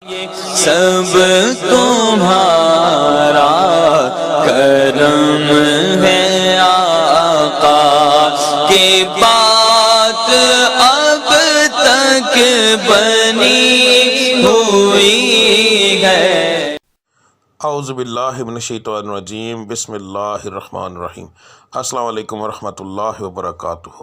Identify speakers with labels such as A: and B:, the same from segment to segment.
A: سب تمہارا کرم ہے آقا کی بات اب تک بنی ہوئی ہے۔
B: اعوذ باللہ من الشیطان الرجیم، بسم اللہ الرحمن الرحیم۔ السلام علیکم ورحمۃ اللہ وبرکاتہ۔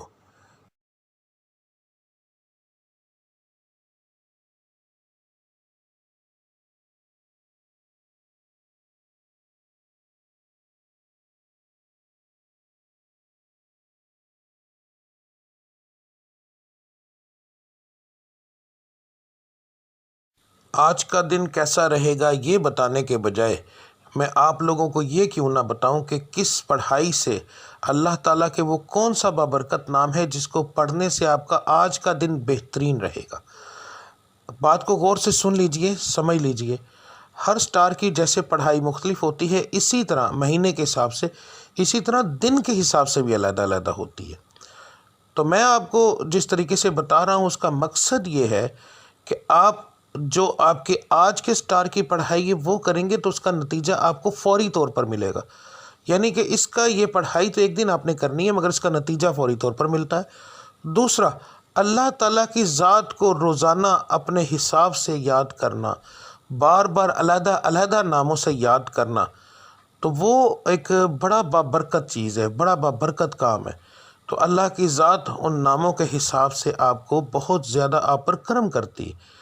B: آج کا دن کیسا رہے گا یہ بتانے کے بجائے میں آپ لوگوں کو یہ کیوں نہ بتاؤں کہ کس پڑھائی سے اللہ تعالیٰ کے وہ کون سا بابرکت نام ہے جس کو پڑھنے سے آپ کا آج کا دن بہترین رہے گا۔ بات کو غور سے سن لیجئے، سمجھ لیجئے۔ ہر سٹار کی جیسے پڑھائی مختلف ہوتی ہے، اسی طرح مہینے کے حساب سے، اسی طرح دن کے حساب سے بھی علیحدہ علیحدہ ہوتی ہے۔ تو میں آپ کو جس طریقے سے بتا رہا ہوں اس کا مقصد یہ ہے کہ آپ جو آپ کے آج کے سٹار کی پڑھائی ہے وہ کریں گے تو اس کا نتیجہ آپ کو فوری طور پر ملے گا۔ یعنی کہ اس کا یہ پڑھائی تو ایک دن آپ نے کرنی ہے مگر اس کا نتیجہ فوری طور پر ملتا ہے۔ دوسرا، اللہ تعالیٰ کی ذات کو روزانہ اپنے حساب سے یاد کرنا، بار بار علیحدہ علیحدہ ناموں سے یاد کرنا، تو وہ ایک بڑا بابرکت چیز ہے، بڑا بابرکت کام ہے۔ تو اللہ کی ذات ان ناموں کے حساب سے آپ کو بہت زیادہ آپ پر کرم کرتی ہے۔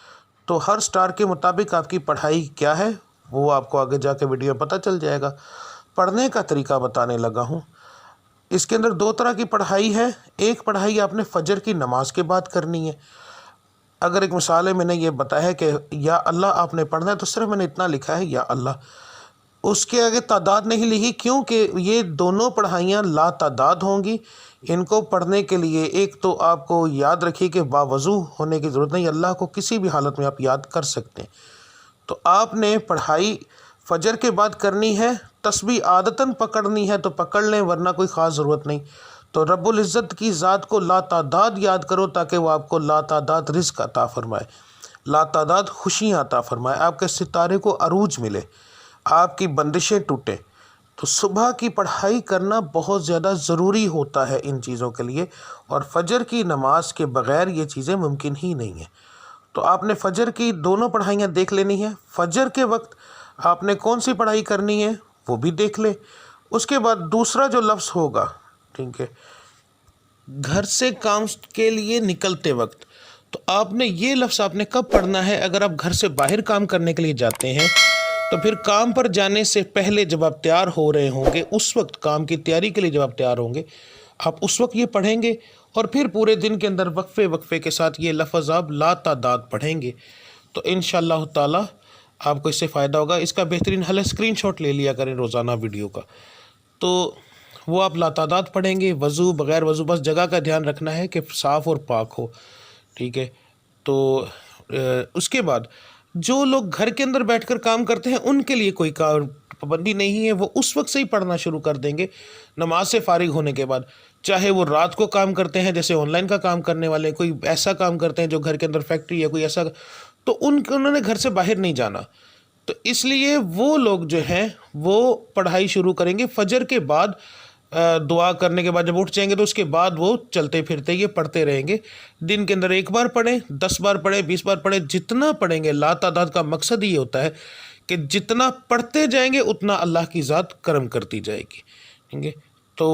B: تو ہر سٹار کے مطابق آپ کی پڑھائی کیا ہے وہ آپ کو آگے جا کے ویڈیو میں پتہ چل جائے گا۔ پڑھنے کا طریقہ بتانے لگا ہوں۔ اس کے اندر دو طرح کی پڑھائی ہے۔ ایک پڑھائی آپ نے فجر کی نماز کے بعد کرنی ہے۔ اگر ایک مثال ہے، میں نے یہ بتایا ہے کہ یا اللہ آپ نے پڑھنا ہے تو صرف میں نے اتنا لکھا ہے یا اللہ، اس کے آگے تعداد نہیں لکھی، کیونکہ یہ دونوں پڑھائیاں لا تعداد ہوں گی۔ ان کو پڑھنے کے لیے ایک تو آپ کو یاد رکھیے کہ باوضو ہونے کی ضرورت نہیں، اللہ کو کسی بھی حالت میں آپ یاد کر سکتے ہیں۔ تو آپ نے پڑھائی فجر کے بعد کرنی ہے، تسبیح عادتاً پکڑنی ہے تو پکڑ لیں ورنہ کوئی خاص ضرورت نہیں۔ تو رب العزت کی ذات کو لا تعداد یاد کرو تاکہ وہ آپ کو لا تعداد رزق عطا فرمائے، لا تعداد خوشیاں عطا فرمائے، آپ کے ستارے کو عروج ملے، آپ کی بندشیں ٹوٹیں۔ تو صبح کی پڑھائی کرنا بہت زیادہ ضروری ہوتا ہے ان چیزوں کے لیے، اور فجر کی نماز کے بغیر یہ چیزیں ممکن ہی نہیں ہیں۔ تو آپ نے فجر کی دونوں پڑھائیاں دیکھ لینی ہیں۔ فجر کے وقت آپ نے کون سی پڑھائی کرنی ہے وہ بھی دیکھ لیں۔ اس کے بعد دوسرا جو لفظ ہوگا، ٹھیک ہے، گھر سے کام کے لیے نکلتے وقت، تو آپ نے یہ لفظ آپ نے کب پڑھنا ہے؟ اگر آپ گھر سے باہر کام کرنے کے لیے جاتے ہیں تو پھر کام پر جانے سے پہلے جب آپ تیار ہو رہے ہوں گے، اس وقت کام کی تیاری کے لیے جب آپ تیار ہوں گے، آپ اس وقت یہ پڑھیں گے، اور پھر پورے دن کے اندر وقفے وقفے کے ساتھ یہ لفظ آپ لا تعداد پڑھیں گے۔ تو انشاءاللہ تعالی آپ کو اس سے فائدہ ہوگا۔ اس کا بہترین حل ہے اسکرین شاٹ لے لیا کریں روزانہ ویڈیو کا، تو وہ آپ لا تعداد پڑھیں گے، وضو بغیر وضو، بس جگہ کا دھیان رکھنا ہے کہ صاف اور پاک ہو، ٹھیک ہے۔ تو اس کے بعد جو لوگ گھر کے اندر بیٹھ کر کام کرتے ہیں ان کے لیے کوئی پابندی نہیں ہے، وہ اس وقت سے ہی پڑھنا شروع کر دیں گے نماز سے فارغ ہونے کے بعد، چاہے وہ رات کو کام کرتے ہیں جیسے آن لائن کا کام کرنے والے، کوئی ایسا کام کرتے ہیں جو گھر کے اندر فیکٹری ہے کوئی ایسا، تو انہوں نے گھر سے باہر نہیں جانا، تو اس لیے وہ لوگ جو ہیں وہ پڑھائی شروع کریں گے فجر کے بعد۔ دعا کرنے کے بعد جب اٹھ جائیں گے تو اس کے بعد وہ چلتے پھرتے یہ پڑھتے رہیں گے۔ دن کے اندر 1 بار پڑھیں، 10 بار پڑھیں، 20 بار پڑھیں، جتنا پڑھیں گے۔ لا تعداد کا مقصد یہ ہوتا ہے کہ جتنا پڑھتے جائیں گے اتنا اللہ کی ذات کرم کرتی جائے گی، ٹھیک ہے۔ تو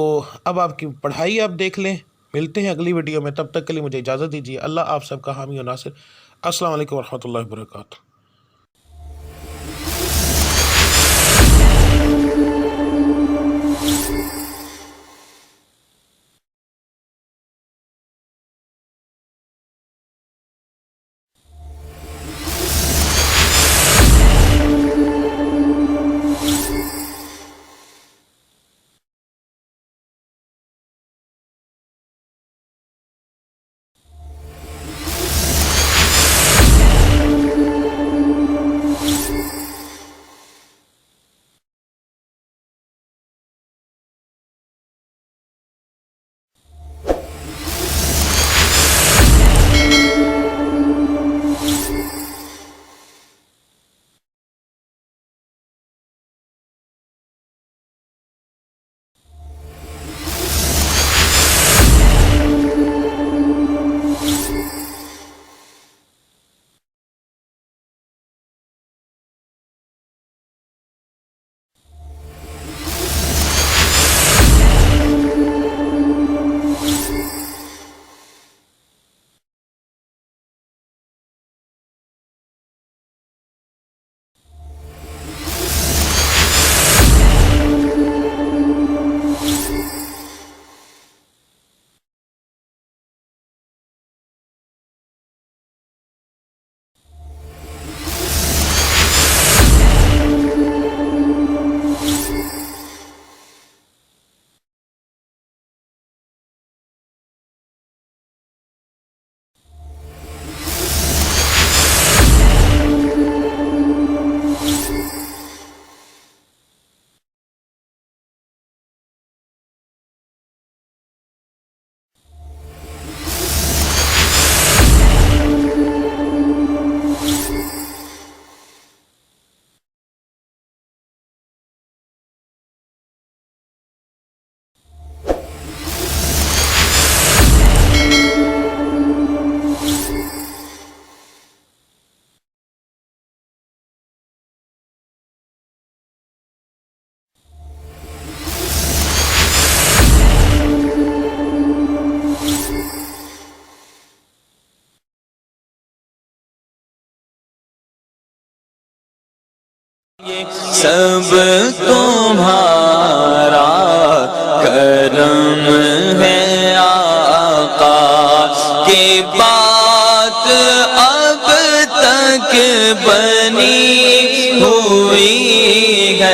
B: اب آپ کی پڑھائی آپ دیکھ لیں۔ ملتے ہیں اگلی ویڈیو میں، تب تک کے لیے مجھے اجازت دیجیے۔ اللہ آپ سب کا حامی و ناصر۔ السلام علیکم ورحمۃ اللہ وبرکاتہ۔
A: سب تمہارا کرم ہے آقا، کہ بات اب تک بنی ہوئی ہے۔